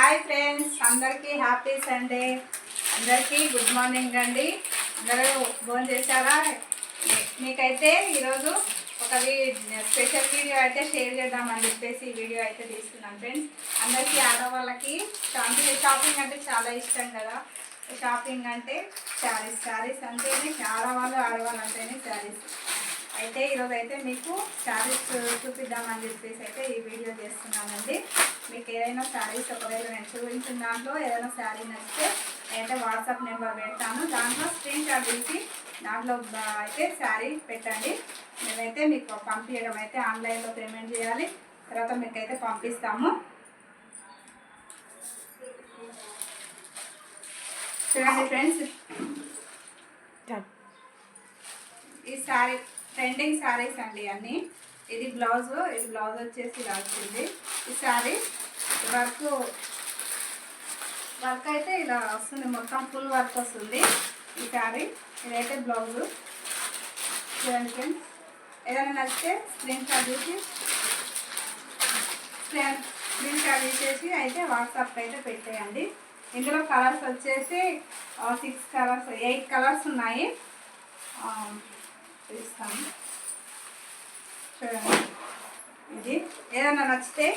Hi friends, అందరికీ happy Sunday. అందరికీ good morning అండి. అందరూ భోజనం చేశారా? మీకైతే ఈరోజు ఒక స్పెషల్ వీడియో అయితే షేర్ చేద్దామని చెప్పేసి ఈ వీడియో అయితే తీసుకున్నాను ఫ్రెండ్స్. అందరికీ ఆడవాళ్ళకి షాపింగ్ అంటే చాలా ఇష్టం కదా. షాపింగ్ అంటే శారీస్ అంటేనే ఆడవాళ్ళు అంటేనే శారీస్. అయితే ఈరోజు అయితే మీకు శారీస్ చూపిద్దామని చెప్పేసి అయితే ఈ వీడియో చేస్తున్నానండి. మీకు ఏదైనా శారీస్ ఒకవేళ నేను చూపించిన దాంట్లో ఏదైనా శారీ నచ్చితే అయితే వాట్సాప్ నెంబర్ పెడతాను. దాంట్లో స్క్రీన్ షాట్ తీసి దాంట్లో అయితే శారీ పెట్టండి. మేమైతే మీకు పంపించడం అయితే ఆన్లైన్లో పేమెంట్ చేయాలి. తర్వాత మీకైతే పంపిస్తాము. చూడండి ఫ్రెండ్స్, ఈ శారీ ట్రెండింగ్ శారీస్ అండి అన్నీ. ఇది బ్లౌజ్ వచ్చేసి ఇలా వచ్చింది. ఈ శారీ వర్క్ అయితే ఇలా వస్తుంది, మొత్తం ఫుల్ వర్క్ వస్తుంది ఈ శారీ. ఇదైతే బ్లౌజు. చూడండి ఫ్రెండ్స్, ఏదైనా నచ్చితే స్క్రీన్ షాట్ తీసేసి అయితే వాట్సాప్ అయితే పెట్టేయండి. ఇందులో కలర్స్ వచ్చేసి 8 కలర్స్ ఉన్నాయి. ఇస్తాను చూడండి. ఇది ఏదైనా నచ్చితే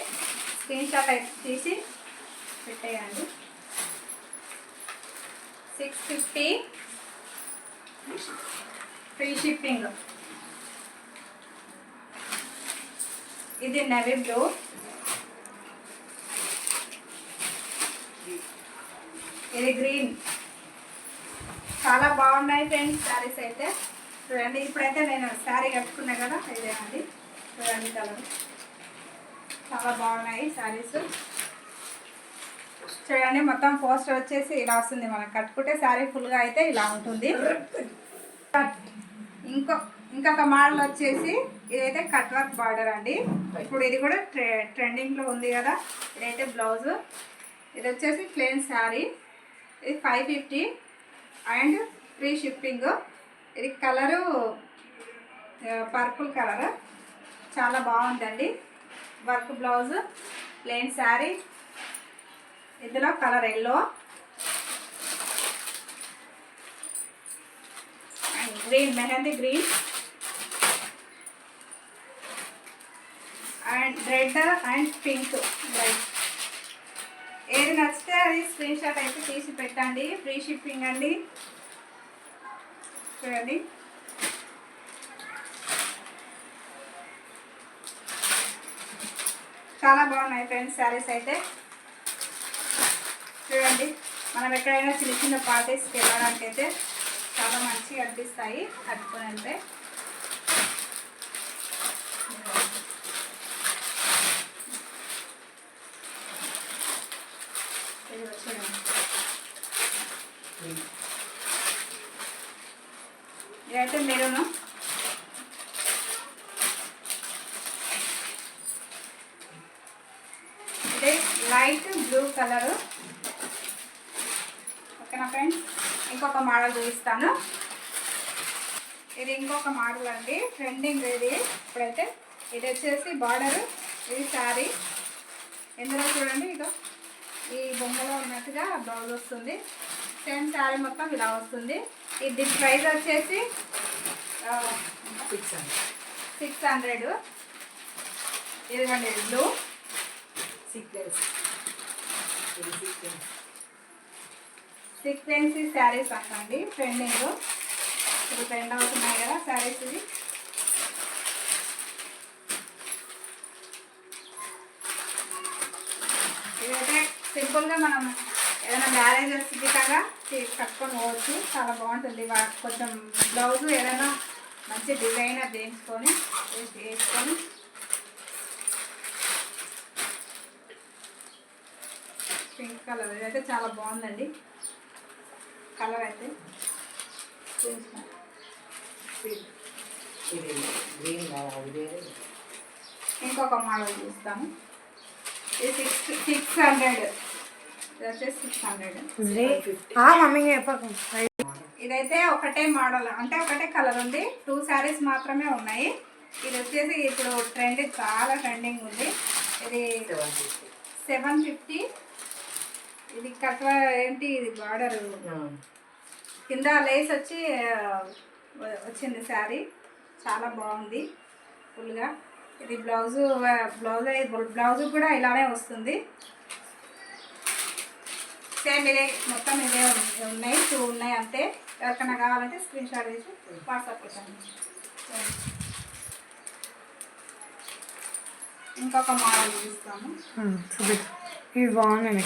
స్క్రీన్ షాట్ అయితే తీసి పెట్టేయండి. 650 ఫ్రీ షిప్పింగ్. ఇది నేవీ బ్లూ. ఇది గ్రీన్. చాలా బాగున్నాయి ఫ్రెండ్స్ శారీస్ అయితే. చూడండి, ఇప్పుడైతే నేను శారీ కట్టుకున్నా కదా, ఇదే అండి. చూడండి, కలర్ చాలా బాగున్నాయి శారీస్. చూడండి, మొత్తం పోస్టర్ వచ్చేసి ఇలా వస్తుంది. మనం కట్టుకుంటే శారీ ఫుల్గా అయితే ఇలా ఉంటుంది. ఇంకొక మోడల్ వచ్చేసి ఇదైతే కట్ వర్క్ బార్డర్ అండి. ఇప్పుడు ఇది కూడా ట్రెండింగ్లో ఉంది కదా. ఇదైతే బ్లౌజు. ఇది వచ్చేసి ప్లెయిన్ శారీ. ఇది 550 అండ్ ఫ్రీ షిప్పింగ్. ఇది కలరు పర్పుల్ కలర్, చాలా బాగుందండి. Work blouse, plain sari. ఇందులో colour yellow and green, mehndi green and red and pink white. ఏది నచ్చితే అది స్క్రీన్ షాట్ అయితే తీసి పెట్టండి. ఫ్రీ షిప్పింగ్ అండి. చూడండి, చాలా బాగున్నాయి ఫ్రెండ్స్ శారీస్ అయితే. చూడండి, మనం ఎక్కడైనా చిన్న పార్టీస్కి వెళ్ళడానికి అయితే చాలా మంచిగా అనిపిస్తాయి కట్టుకొని వెళ్తే. ఇదైతే మెరూను. ఇదే లైట్ బ్లూ కలరు. ఓకేనా ఫ్రెండ్స్, ఇంకొక మోడల్ చూపిస్తాను. ఇది ఇంకొక మోడల్ అండి, ట్రెండింగ్ ఇది ఇప్పుడైతే. ఇది వచ్చేసి బార్డరు, ఇది శారీ. ఇందులో చూడండి, ఇదో ఈ బొమ్మలో ఉన్నట్టుగా బ్లౌజ్ వస్తుంది. సేమ్ శారీ మొత్తం ఇలా వస్తుంది. ఇది ప్రైస్ వచ్చేసి 600. ఇదిగోండి బ్లూ సీక్వెన్సీ శారీస్ అంటండి. ట్రెండింగ్ ఇప్పుడు ట్రెండ్ అవుతున్నాయి కదా శారీస్. ఇది ఇదైతే సింపుల్గా మనం ఏదైనా మ్యారేజెస్ గిట్టగా కట్టుకొని పోవచ్చు. చాలా బాగుంటుంది. కొంచెం బ్లౌజు ఏదైనా మంచి డిజైనర్ వేసుకొని పింక్ కలర్. ఇదైతే చాలా బాగుందండి కలర్ అయితే. ఇంకొక మోడల్ చూస్తాము. ఇది 600. ఇదైతే ఒకటే మోడల్, అంటే ఒకటే కలర్ ఉంది. 2 శారీస్ మాత్రమే ఉన్నాయి. ఇది వచ్చేసి ఇప్పుడు చాలా ట్రెండింగ్ ఉంది. ఇది 750 ఇది కట్వ ఏంటి, ఇది బార్డర్ కింద లేస్ వచ్చి వచ్చింది శారీ, చాలా బాగుంది ఫుల్గా. ఇది బ్లౌజ్ కూడా ఇలానే వస్తుంది. సేమ్ ఇదే మొత్తం ఇదే ఉన్నాయి, 2 ఉన్నాయి అంతే. ఎవరికైనా కావాలంటే స్క్రీన్ షాట్ తీసి వాట్సాప్ పెట్టండి. ఇంకొక మోడల్ చూస్తాము. ఇవి బాగున్నాయి.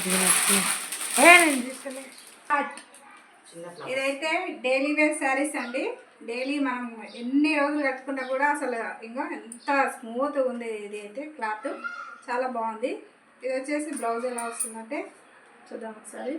ఇదైతే డైలీ వేర్ శారీస్ అండి. డైలీ మనం ఎన్ని రోజులు కట్టుకున్నా కూడా అసలు ఇంకా ఎంత స్మూత్ ఉంది. ఇది అయితే క్లాత్ చాలా బాగుంది. ఇది వచ్చేసి బ్లౌజ్ ఎలా వస్తుందంటే చూద్దాం ఒకసారి.